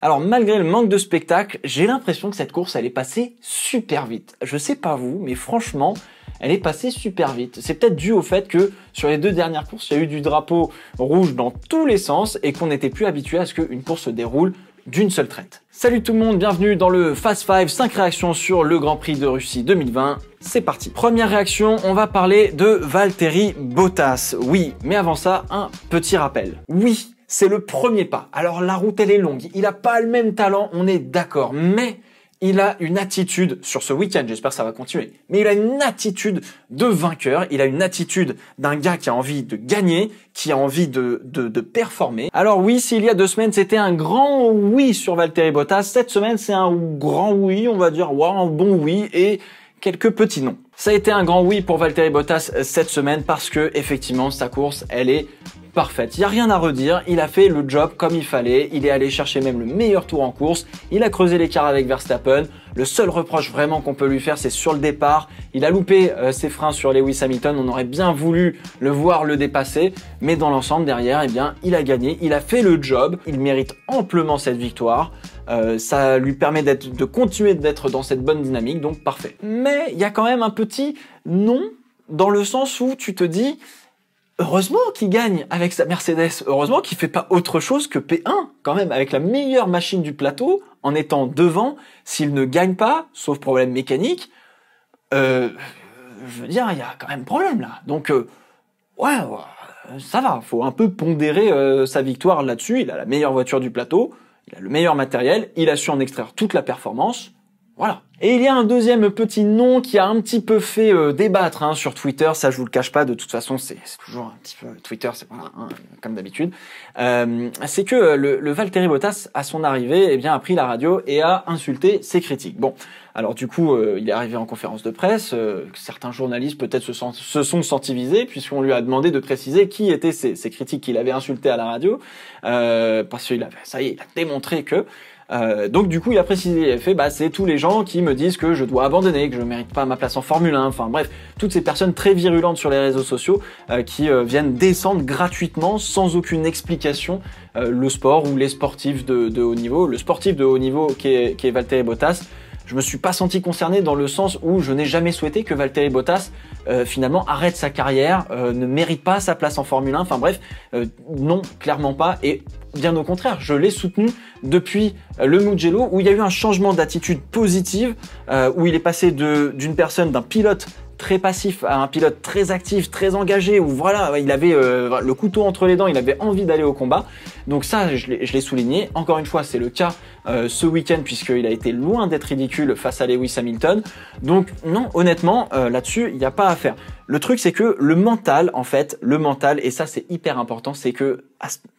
Alors malgré le manque de spectacle, j'ai l'impression que cette course elle est passée super vite. Je sais pas vous, mais franchement, elle est passée super vite. C'est peut-être dû au fait que sur les deux dernières courses, il y a eu du drapeau rouge dans tous les sens et qu'on n'était plus habitué à ce qu'une course se déroule d'une seule traite. Salut tout le monde, bienvenue dans le Fast 5, 5 réactions sur le Grand Prix de Russie 2020. C'est parti. Première réaction, on va parler de Valtteri Bottas. Oui, mais avant ça, un petit rappel. Oui, c'est le premier pas. Alors la route elle est longue, il a pas le même talent, on est d'accord, mais il a une attitude sur ce week-end, j'espère que ça va continuer, mais il a une attitude de vainqueur, il a une attitude d'un gars qui a envie de gagner, qui a envie de performer. Alors oui, s'il y a 2 semaines, c'était un grand oui sur Valtteri Bottas, cette semaine, c'est un grand oui, on va dire, ouais, un bon oui, et quelques petits noms. Ça a été un grand oui pour Valtteri Bottas cette semaine parce que, effectivement, sa course, elle est parfaite. Il n'y a rien à redire, il a fait le job comme il fallait, il est allé chercher même le meilleur tour en course, il a creusé l'écart avec Verstappen. Le seul reproche vraiment qu'on peut lui faire, c'est sur le départ. Il a loupé ses freins sur Lewis Hamilton, on aurait bien voulu le voir le dépasser, mais dans l'ensemble derrière, eh bien, il a gagné, il a fait le job, il mérite amplement cette victoire. Ça lui permet de continuer d'être dans cette bonne dynamique, donc parfait. Mais il y a quand même un petit non, dans le sens où tu te dis, heureusement qu'il gagne avec sa Mercedes, heureusement qu'il fait pas autre chose que P1, quand même, avec la meilleure machine du plateau, en étant devant. S'il ne gagne pas, sauf problème mécanique, je veux dire, il y a quand même problème là. Donc, ouais, ça va, faut un peu pondérer sa victoire là-dessus. Il a la meilleure voiture du plateau, il a le meilleur matériel, il a su en extraire toute la performance. Voilà. Et il y a un deuxième petit nom qui a un petit peu fait débattre sur Twitter, ça je vous le cache pas, de toute façon c'est toujours un petit peu Twitter, c'est pas comme d'habitude. C'est que le Valtteri Bottas à son arrivée, eh bien a pris la radio et a insulté ses critiques. Bon, alors du coup il est arrivé en conférence de presse, certains journalistes peut-être se sont sentis visés puisqu'on lui a demandé de préciser qui étaient ces critiques qu'il avait insultées à la radio, parce qu'il avait, ça y est, il a démontré que. Donc du coup il a précisé, il a fait c'est tous les gens qui me disent que je dois abandonner, que je mérite pas ma place en Formule 1, enfin bref, toutes ces personnes très virulentes sur les réseaux sociaux qui viennent descendre gratuitement sans aucune explication le sport ou les sportifs de haut niveau. Le sportif de haut niveau qui est Valtteri Bottas, je me suis pas senti concerné dans le sens où je n'ai jamais souhaité que Valtteri Bottas finalement arrête sa carrière, ne mérite pas sa place en Formule 1, enfin bref, non, clairement pas, et bien au contraire, je l'ai soutenu depuis le Mugello où il y a eu un changement d'attitude positive, où il est passé d'une personne, d'un pilote très passif à un pilote très actif, très engagé, où voilà, il avait le couteau entre les dents, il avait envie d'aller au combat. Donc ça, je l'ai souligné. Encore une fois, c'est le cas ce week-end puisqu'il a été loin d'être ridicule face à Lewis Hamilton. Donc non, honnêtement, là-dessus, il n'y a pas à faire. Le truc, c'est que le mental, en fait, et ça c'est hyper important, c'est que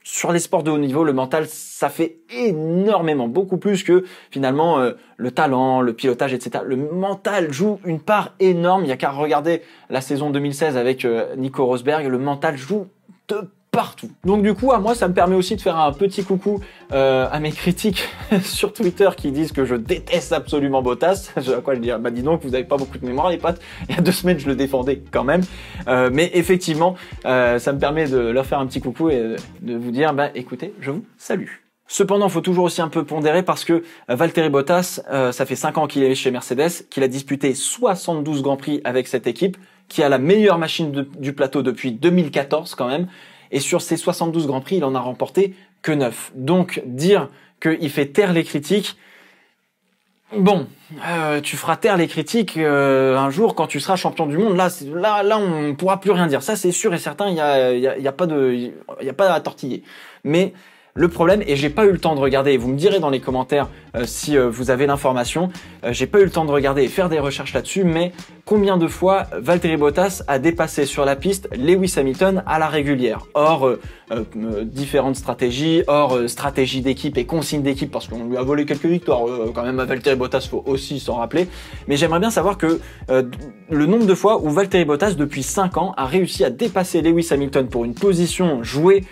sur les sports de haut niveau, le mental, ça fait énormément, beaucoup plus que finalement le talent, le pilotage, etc. Le mental joue une part énorme. Il y a qu'à regarder la saison 2016 avec Nico Rosberg, le mental joue de partout. Donc du coup, à moi, ça me permet aussi de faire un petit coucou à mes critiques sur Twitter qui disent que je déteste absolument Bottas. À quoi je dis, dis donc, vous avez pas beaucoup de mémoire les potes. Il y a 2 semaines, je le défendais quand même. Mais effectivement, ça me permet de leur faire un petit coucou et de vous dire, écoutez, je vous salue. Cependant, il faut toujours aussi un peu pondérer parce que Valtteri Bottas, ça fait 5 ans qu'il est chez Mercedes, qu'il a disputé 72 Grands Prix avec cette équipe, qui a la meilleure machine du plateau depuis 2014 quand même. Et sur ces 72 Grands Prix, il en a remporté que 9. Donc, dire qu'il fait taire les critiques, bon, tu feras taire les critiques un jour quand tu seras champion du monde. Là, on pourra plus rien dire. Ça, c'est sûr et certain, il y a pas à tortiller. Mais le problème, et j'ai pas eu le temps de regarder, et vous me direz dans les commentaires si vous avez l'information, j'ai pas eu le temps de regarder et faire des recherches là-dessus, mais combien de fois Valtteri Bottas a dépassé sur la piste Lewis Hamilton à la régulière, hors différentes stratégies, hors stratégie d'équipe et consigne d'équipe, parce qu'on lui a volé quelques victoires quand même à Valtteri Bottas, faut aussi s'en rappeler, mais j'aimerais bien savoir que le nombre de fois où Valtteri Bottas depuis 5 ans a réussi à dépasser Lewis Hamilton pour une position jouée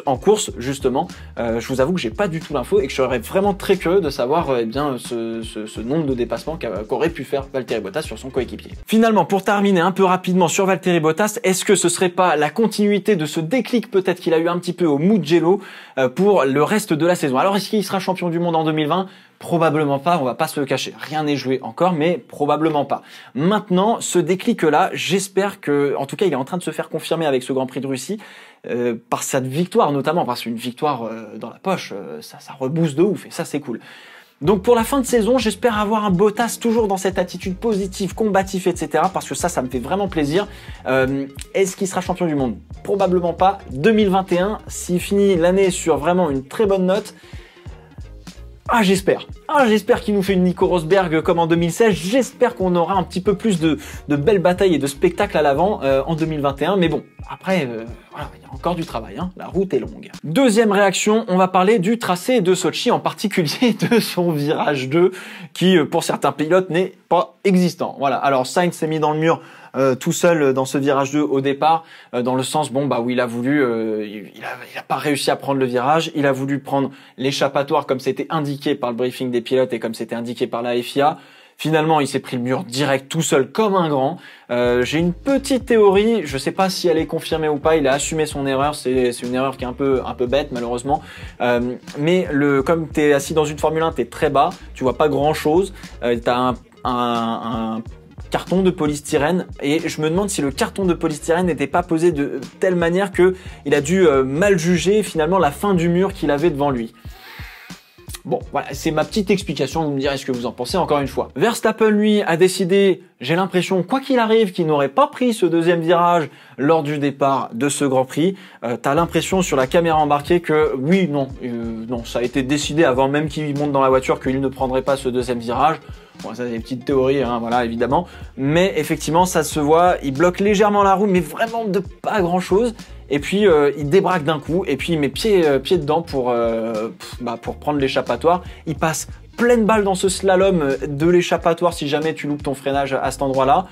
en course justement. Je vous avoue que j'ai pas du tout l'info et que je serais vraiment très curieux de savoir ce nombre de dépassements qu'aurait pu faire Valtteri Bottas sur son coéquipier. Finalement, pour terminer un peu rapidement sur Valtteri Bottas, est-ce que ce serait pas la continuité de ce déclic peut-être qu'il a eu un petit peu au Mugello pour le reste de la saison? Alors est-ce qu'il sera champion du monde en 2020? Probablement pas, on va pas se le cacher. Rien n'est joué encore, mais probablement pas. Maintenant, ce déclic-là, j'espère que, en tout cas, il est en train de se faire confirmer avec ce Grand Prix de Russie, par cette victoire notamment, parce qu'une victoire dans la poche, ça rebooste de ouf, et ça c'est cool. Donc pour la fin de saison, j'espère avoir un Bottas toujours dans cette attitude positive, combatif, etc. Parce que ça me fait vraiment plaisir. Est-ce qu'il sera champion du monde? Probablement pas. 2021, s'il finit l'année sur vraiment une très bonne note, j'espère. J'espère qu'il nous fait une Nico Rosberg comme en 2016. J'espère qu'on aura un petit peu plus de belles batailles et de spectacles à l'avant en 2021. Mais bon, après, voilà, il y a encore du travail, hein. La route est longue. Deuxième réaction, on va parler du tracé de Sochi, en particulier de son virage 2, qui, pour certains pilotes, n'est pas existant. Voilà. Alors, Sainz s'est mis dans le mur tout seul dans ce virage 2 au départ, dans le sens où il a voulu, il a pas réussi à prendre le virage, il a voulu prendre l'échappatoire comme c'était indiqué par le briefing des pilotes et comme c'était indiqué par la FIA. Finalement, il s'est pris le mur direct tout seul comme un grand. J'ai une petite théorie, je sais pas si elle est confirmée ou pas, il a assumé son erreur, c'est une erreur qui est un peu bête malheureusement. Mais comme t'es assis dans une Formule 1, t'es très bas, tu vois pas grand chose, t'as un carton de polystyrène et je me demande si le carton de polystyrène n'était pas posé de telle manière que il a dû mal juger finalement la fin du mur qu'il avait devant lui. Bon, voilà, c'est ma petite explication, vous me direz ce que vous en pensez encore une fois. Verstappen, lui, a décidé, j'ai l'impression, quoi qu'il arrive, qu'il n'aurait pas pris ce deuxième virage lors du départ de ce Grand Prix. T'as l'impression sur la caméra embarquée que, oui, non, ça a été décidé avant même qu'il monte dans la voiture qu'il ne prendrait pas ce deuxième virage. Bon, ça c'est des petites théories, hein, voilà, évidemment. Mais effectivement, ça se voit, il bloque légèrement la roue, mais vraiment de pas grand-chose. Et puis il débraque d'un coup et puis il met pied dedans pour prendre l'échappatoire. Il passe pleine balle dans ce slalom de l'échappatoire si jamais tu loupes ton freinage à cet endroit-là.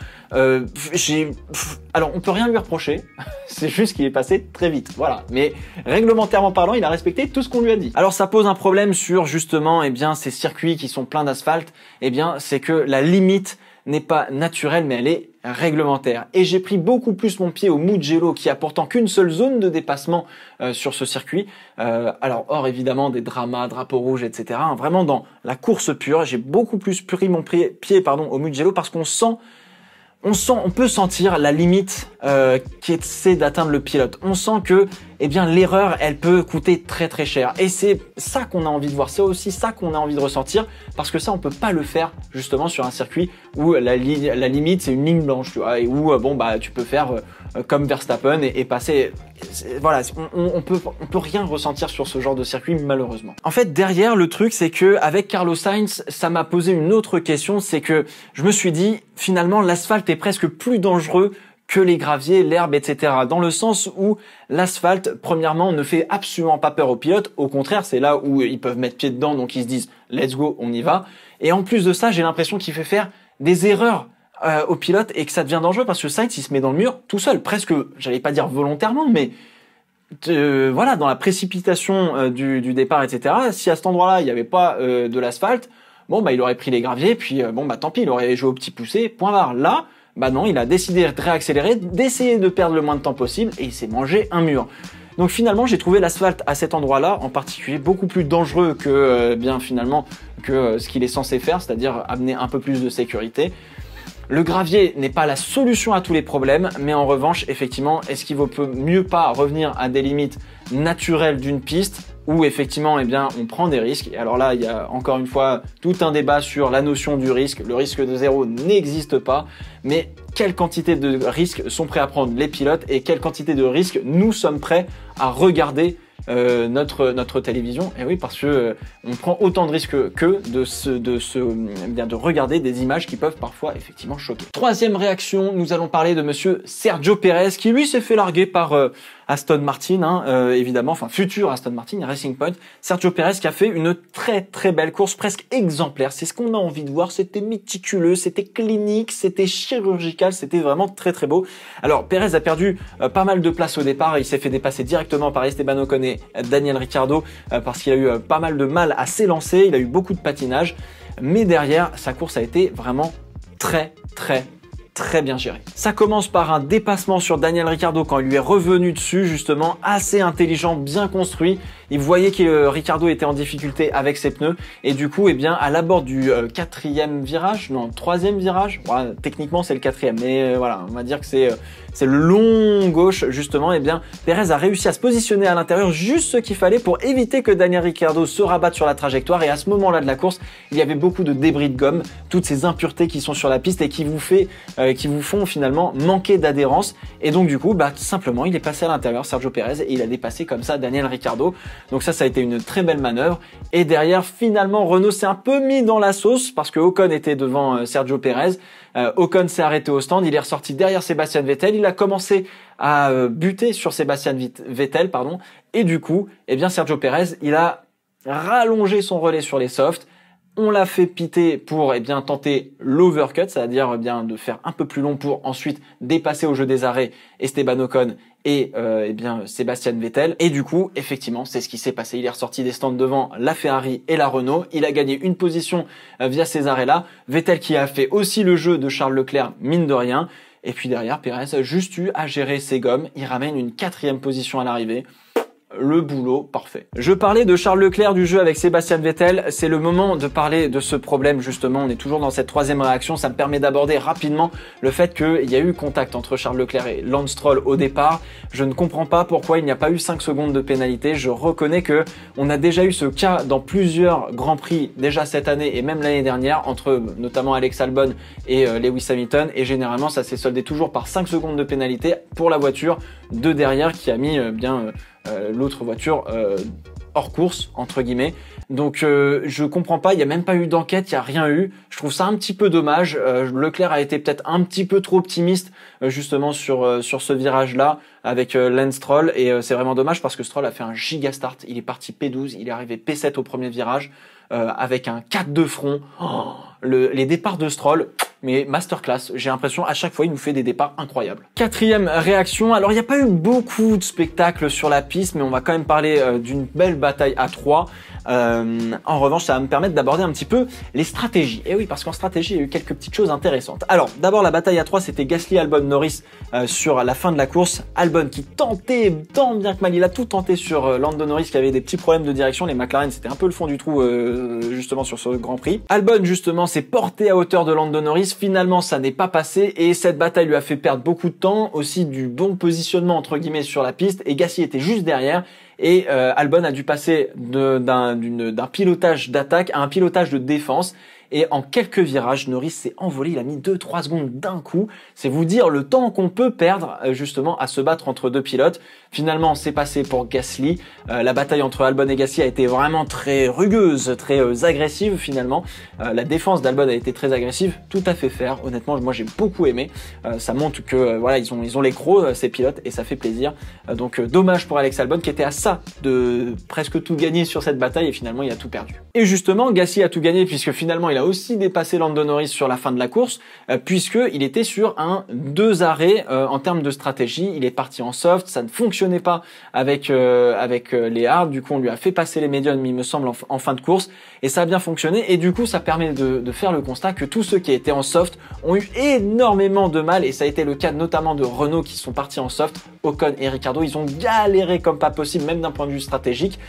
Alors on peut rien lui reprocher, c'est juste qu'il est passé très vite, voilà. Mais réglementairement parlant, il a respecté tout ce qu'on lui a dit. Alors ça pose un problème sur justement ces circuits qui sont pleins d'asphalte. C'est que la limite n'est pas naturelle mais elle est réglementaire. Et j'ai pris beaucoup plus mon pied au Mugello qui a pourtant qu'une seule zone de dépassement sur ce circuit. Alors hors évidemment des dramas, drapeaux rouges, etc. Vraiment dans la course pure, j'ai beaucoup plus pris mon pied au Mugello parce on peut sentir la limite qui essaie d'atteindre le pilote. On sent que l'erreur, elle peut coûter très très cher. Et c'est ça qu'on a envie de voir. C'est aussi ça qu'on a envie de ressentir parce que ça, on peut pas le faire justement sur un circuit où la limite, c'est une ligne blanche, tu vois, et où tu peux faire comme Verstappen et passer. Voilà, on peut rien ressentir sur ce genre de circuit malheureusement. En fait, derrière le truc, c'est que avec Carlos Sainz, ça m'a posé une autre question, c'est que je me suis dit finalement l'asphalte est presque plus dangereux que les graviers, l'herbe, etc. Dans le sens où l'asphalte, premièrement, ne fait absolument pas peur aux pilotes. Au contraire, c'est là où ils peuvent mettre pied dedans, donc ils se disent « let's go, on y va ». Et en plus de ça, j'ai l'impression qu'il fait faire des erreurs aux pilotes et que ça devient dangereux parce que Sainz, il se met dans le mur tout seul, presque, j'allais pas dire volontairement, mais voilà, dans la précipitation du départ, etc. Si à cet endroit-là, il n'y avait pas de l'asphalte, il aurait pris les graviers, puis tant pis, il aurait joué au petit poussé, point barre. Là, non, il a décidé de réaccélérer, d'essayer de perdre le moins de temps possible et il s'est mangé un mur. Donc finalement, j'ai trouvé l'asphalte à cet endroit-là, en particulier, beaucoup plus dangereux que ce qu'il est censé faire, c'est-à-dire amener un peu plus de sécurité. Le gravier n'est pas la solution à tous les problèmes, mais en revanche, effectivement, est-ce qu'il vaut mieux pas revenir à des limites naturelles d'une piste où effectivement, on prend des risques. Et alors là, il y a encore une fois tout un débat sur la notion du risque. Le risque de zéro n'existe pas, mais quelle quantité de risques sont prêts à prendre les pilotes et quelle quantité de risques nous sommes prêts à regarder notre télévision. Et oui, parce que on prend autant de risques que de regarder des images qui peuvent parfois effectivement choquer. Troisième réaction, nous allons parler de monsieur Sergio Pérez qui lui s'est fait larguer par Aston Martin, évidemment, enfin futur Aston Martin, Racing Point. Sergio Pérez qui a fait une très très belle course, presque exemplaire. C'est ce qu'on a envie de voir. C'était méticuleux, c'était clinique, c'était chirurgical, c'était vraiment très très beau. Alors Pérez a perdu pas mal de place au départ. Il s'est fait dépasser directement par Esteban Ocon et Daniel Ricciardo parce qu'il a eu pas mal de mal à s'élancer. Il a eu beaucoup de patinage, mais derrière sa course a été vraiment très très très bien géré. Ça commence par un dépassement sur Daniel Ricciardo quand il lui est revenu dessus, justement, assez intelligent, bien construit. Il voyait que Ricciardo était en difficulté avec ses pneus et du coup, eh bien, à l'abord du quatrième virage, non, troisième virage, ouais, techniquement c'est le quatrième, mais voilà, on va dire que c'est le long gauche justement, eh bien, Pérez a réussi à se positionner à l'intérieur juste ce qu'il fallait pour éviter que Daniel Ricciardo se rabatte sur la trajectoire et à ce moment-là de la course, il y avait beaucoup de débris de gomme, toutes ces impuretés qui sont sur la piste et qui vous font finalement manquer d'adhérence et donc du coup, simplement, il est passé à l'intérieur, Sergio Pérez, et il a dépassé comme ça Daniel Ricciardo. Donc ça a été une très belle manœuvre. Et derrière, finalement, Renault s'est un peu mis dans la sauce parce que Ocon était devant Sergio Pérez. Ocon s'est arrêté au stand, il est ressorti derrière Sébastien Vettel. Il a commencé à buter sur Sébastien Vettel, pardon. Et du coup, eh bien, Sergio Pérez, il a rallongé son relais sur les softs. On l'a fait piter pour tenter l'overcut, c'est-à-dire de faire un peu plus long pour ensuite dépasser au jeu des arrêts Esteban Ocon et Sébastien Vettel. Et du coup, effectivement, c'est ce qui s'est passé. Il est ressorti des stands devant la Ferrari et la Renault. Il a gagné une position via ces arrêts-là. Vettel qui a fait aussi le jeu de Charles Leclerc, mine de rien. Et puis derrière, Pérez a juste eu à gérer ses gommes. Il ramène une 4e position à l'arrivée. Le boulot parfait. Je parlais de Charles Leclerc du jeu avec Sébastien Vettel. C'est le moment de parler de ce problème justement. On est toujours dans cette 3e réaction. Ça me permet d'aborder rapidement le fait qu'il y a eu contact entre Charles Leclerc et Lance Stroll au départ. Je ne comprends pas pourquoi il n'y a pas eu 5 secondes de pénalité. Je reconnais que on a déjà eu ce cas dans plusieurs Grands Prix déjà cette année et même l'année dernière entre notamment Alex Albon et Lewis Hamilton. Et généralement ça s'est soldé toujours par 5 secondes de pénalité pour la voiture de derrière qui a mis l'autre voiture hors course entre guillemets. Donc je comprends pas, il y a même pas eu d'enquête, il y a rien eu. Je trouve ça un petit peu dommage. Leclerc a été peut-être un petit peu trop optimiste justement sur ce virage-là avec Lance Stroll et c'est vraiment dommage parce que Stroll a fait un giga start. Il est parti P12, il est arrivé P7 au premier virage avec un 4 de front. Les départs de Stroll, mais masterclass. J'ai l'impression à chaque fois il nous fait des départs incroyables. 4e réaction. Alors il n'y a pas eu beaucoup de spectacles sur la piste, mais on va quand même parler d'une belle bataille à 3. En revanche, ça va me permettre d'aborder un petit peu les stratégies. Et oui, parce qu'en stratégie, il y a eu quelques petites choses intéressantes. Alors, d'abord, la bataille à 3, c'était Gasly, Albon, Norris sur la fin de la course. Albon qui tentait tant bien que mal, il a tout tenté sur Lando Norris qui avait des petits problèmes de direction. Les McLaren, c'était un peu le fond du trou justement sur ce Grand Prix. Albon, justement, s'est porté à hauteur de Lando Norris. Finalement, ça n'est pas passé et cette bataille lui a fait perdre beaucoup de temps, aussi du bon positionnement entre guillemets sur la piste. Et Gasly était juste derrière. Et Albon a dû passer d'un pilotage d'attaque à un pilotage de défense. Et en quelques virages, Norris s'est envolé, il a mis 2-3 secondes d'un coup. C'est vous dire le temps qu'on peut perdre justement à se battre entre deux pilotes. Finalement, c'est passé pour Gasly. La bataille entre Albon et Gasly a été vraiment très rugueuse, très agressive finalement. La défense d'Albon a été très agressive, tout à fait fair. Honnêtement, moi j'ai beaucoup aimé. Ça montre que voilà, ils ont les crocs ces pilotes et ça fait plaisir. Donc dommage pour Alex Albon qui était à ça de presque tout gagner sur cette bataille et finalement il a tout perdu. Et justement, Gasly a tout gagné puisque finalement il a aussi dépassé Lando Norris sur la fin de la course puisqu'il était sur un 2 arrêts en termes de stratégie. Il est parti en soft, ça ne fonctionnait pas avec les hards. Du coup, on lui a fait passer les médiums, il me semble, en fin de course et ça a bien fonctionné. Et du coup, ça permet de faire le constat que tous ceux qui étaient en soft ont eu énormément de mal et ça a été le cas notamment de Renault qui sont partis en soft. Ocon et Ricciardo, ils ont galéré comme pas possible, même d'un point de vue stratégique.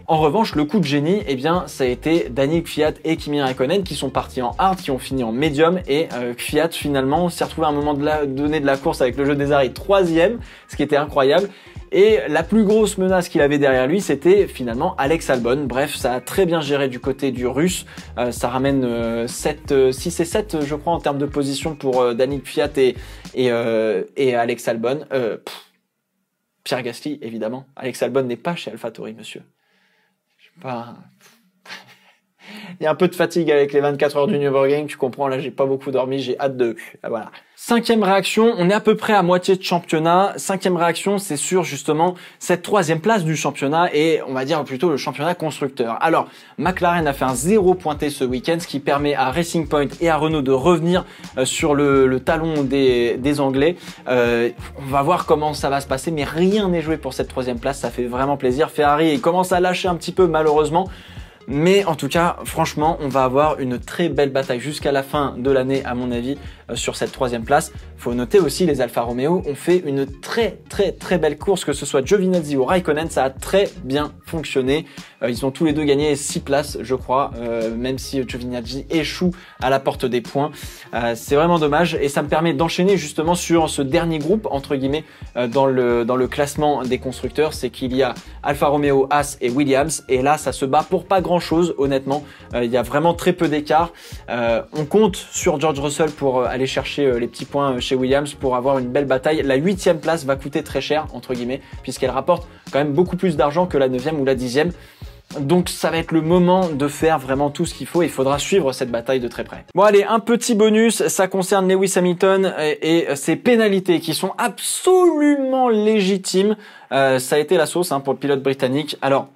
En revanche, le coup de génie, eh bien, ça a été Daniil Kvyat et Kimi Räikkönen qui sont partis en hard, qui ont fini en médium et Kvyat finalement s'est retrouvé à un moment donné de la course avec le jeu des arrêts 3e, ce qui était incroyable. Et la plus grosse menace qu'il avait derrière lui, c'était finalement Alex Albon. Bref, ça a très bien géré du côté du Russe. Ça ramène 6 et 7, je crois, en termes de position pour Daniil Kvyat et Alex Albon. Pierre Gasly, évidemment. Alex Albon n'est pas chez AlphaTauri, monsieur. Il y a un peu de fatigue avec les 24 heures du Nürburgring, tu comprends, là j'ai pas beaucoup dormi, j'ai hâte de... Voilà. 5e réaction, on est à peu près à moitié de championnat. 5e réaction, c'est sur justement cette 3e place du championnat et on va dire plutôt le championnat constructeur. Alors, McLaren a fait un 0 pointé ce week-end, ce qui permet à Racing Point et à Renault de revenir sur le talon des Anglais. On va voir comment ça va se passer, mais rien n'est joué pour cette 3e place, ça fait vraiment plaisir. Ferrari commence à lâcher un petit peu malheureusement. Mais en tout cas, franchement, on va avoir une très belle bataille jusqu'à la fin de l'année, à mon avis, sur cette 3e place. Faut noter aussi, les Alfa Romeo ont fait une très belle course, que ce soit Giovinazzi ou Raikkonen, ça a très bien fonctionné. Ils ont tous les deux gagné 6 places, je crois, même si Giovinazzi échoue à la porte des points. C'est vraiment dommage et ça me permet d'enchaîner justement sur ce dernier groupe, entre guillemets, dans le classement des constructeurs. C'est qu'il y a Alfa Romeo, Haas et Williams, et là, ça se bat pour pas grand chose, honnêtement. Il y a vraiment très peu d'écart. On compte sur George Russell pour aller chercher les petits points chez Williams pour avoir une belle bataille. La 8e place va coûter très cher, entre guillemets, puisqu'elle rapporte quand même beaucoup plus d'argent que la 9e ou la 10e. Donc ça va être le moment de faire vraiment tout ce qu'il faut. Il faudra suivre cette bataille de très près. Bon allez, un petit bonus, ça concerne Lewis Hamilton et ses pénalités qui sont absolument légitimes. Ça a été la sauce pour le pilote britannique. Alors,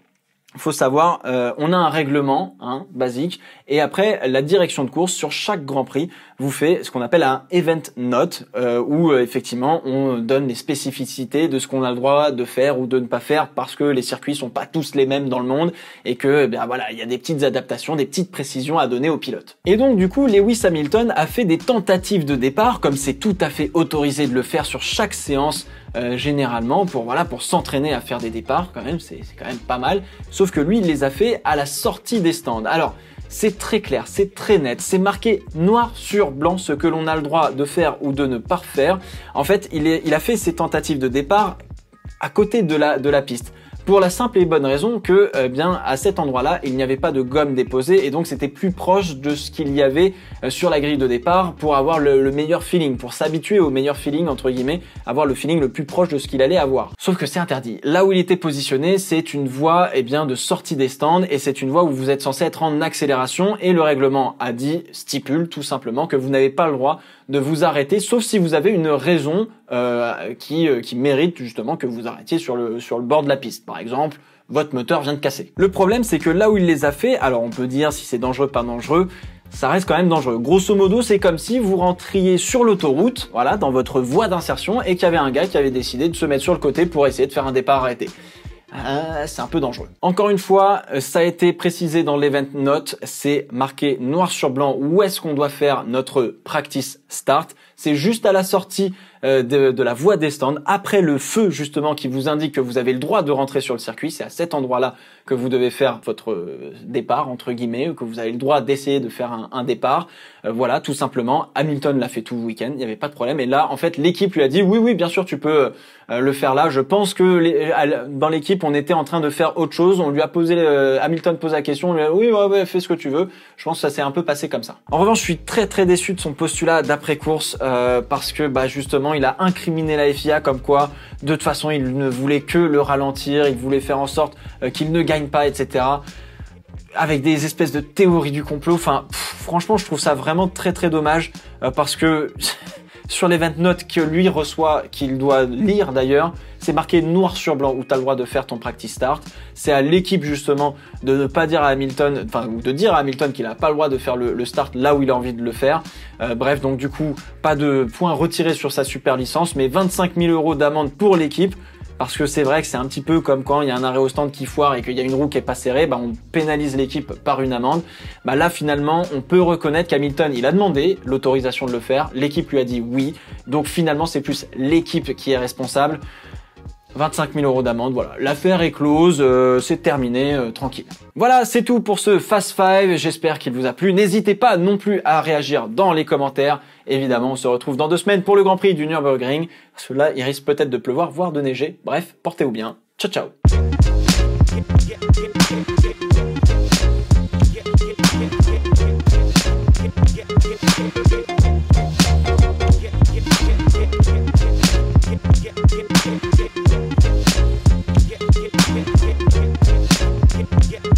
faut savoir, on a un règlement basique, et après la direction de course sur chaque Grand Prix vous fait ce qu'on appelle un event note, où effectivement on donne les spécificités de ce qu'on a le droit de faire ou de ne pas faire, parce que les circuits sont pas tous les mêmes dans le monde et que voilà, il y a des petites adaptations, des petites précisions à donner aux pilotes. Et donc du coup, Lewis Hamilton a fait des tentatives de départ, comme c'est tout à fait autorisé de le faire sur chaque séance. Généralement pour s'entraîner à faire des départs, quand même c'est quand même pas mal, sauf que lui il les a fait à la sortie des stands. Alors c'est très clair, c'est très net, c'est marqué noir sur blanc ce que l'on a le droit de faire ou de ne pas faire. En fait il a fait ses tentatives de départ à côté de la piste, pour la simple et bonne raison que à cet endroit-là, il n'y avait pas de gomme déposée et donc c'était plus proche de ce qu'il y avait sur la grille de départ pour avoir le meilleur feeling, pour s'habituer au meilleur feeling, entre guillemets, avoir le feeling le plus proche de ce qu'il allait avoir. Sauf que c'est interdit. Là où il était positionné, c'est une voie de sortie des stands et c'est une voie où vous êtes censé être en accélération et le règlement stipule tout simplement que vous n'avez pas le droit de vous arrêter, sauf si vous avez une raison qui mérite justement que vous arrêtiez sur le bord de la piste. Par exemple, votre moteur vient de casser. Le problème, c'est que là où il les a fait, alors on peut dire si c'est dangereux, pas dangereux, ça reste quand même dangereux. Grosso modo, c'est comme si vous rentriez sur l'autoroute, voilà, dans votre voie d'insertion, et qu'il y avait un gars qui avait décidé de se mettre sur le côté pour essayer de faire un départ arrêté. C'est un peu dangereux. Encore une fois, ça a été précisé dans l'event note, c'est marqué noir sur blanc où est-ce qu'on doit faire notre practice start. C'est juste à la sortie de la voie des stands, après le feu justement qui vous indique que vous avez le droit de rentrer sur le circuit. C'est à cet endroit-là que vous devez faire votre départ, entre guillemets, que vous avez le droit d'essayer de faire un départ. Voilà, tout simplement. Hamilton l'a fait tout le week-end, il n'y avait pas de problème. Et là, en fait, l'équipe lui a dit oui, bien sûr, tu peux le faire là. Je pense que dans l'équipe, on était en train de faire autre chose. On lui a posé, Hamilton pose la question, on lui a dit oui, ouais, fais ce que tu veux. Je pense que ça s'est un peu passé comme ça. En revanche, je suis très déçu de son postulat d'après-course parce que justement, il a incriminé la FIA comme quoi, de toute façon, il ne voulait que le ralentir, il voulait faire en sorte qu'il ne gagne pas, etc. Avec des espèces de théories du complot. Enfin, franchement, je trouve ça vraiment très dommage parce que sur l'event note que lui reçoit, qu'il doit lire d'ailleurs, c'est marqué noir sur blanc où tu as le droit de faire ton practice start. C'est à l'équipe justement de ne pas dire à Hamilton, ou de dire à Hamilton qu'il n'a pas le droit de faire le start là où il a envie de le faire. Bref, donc du coup, pas de points retirés sur sa super licence, mais 25 000 € d'amende pour l'équipe. Parce que c'est vrai que c'est un petit peu comme quand il y a un arrêt au stand qui foire et qu'il y a une roue qui est pas serrée, on pénalise l'équipe par une amende. Là finalement, on peut reconnaître qu'Hamilton, il a demandé l'autorisation de le faire, l'équipe lui a dit oui, donc finalement c'est plus l'équipe qui est responsable. 25 000 € d'amende, voilà. L'affaire est close, c'est terminé, tranquille. Voilà, c'est tout pour ce Fast 5, j'espère qu'il vous a plu. N'hésitez pas non plus à réagir dans les commentaires. Évidemment, on se retrouve dans 2 semaines pour le Grand Prix du Nürburgring, parce que là, il risque peut-être de pleuvoir, voire de neiger. Bref, portez-vous bien. Ciao, ciao. Yeah.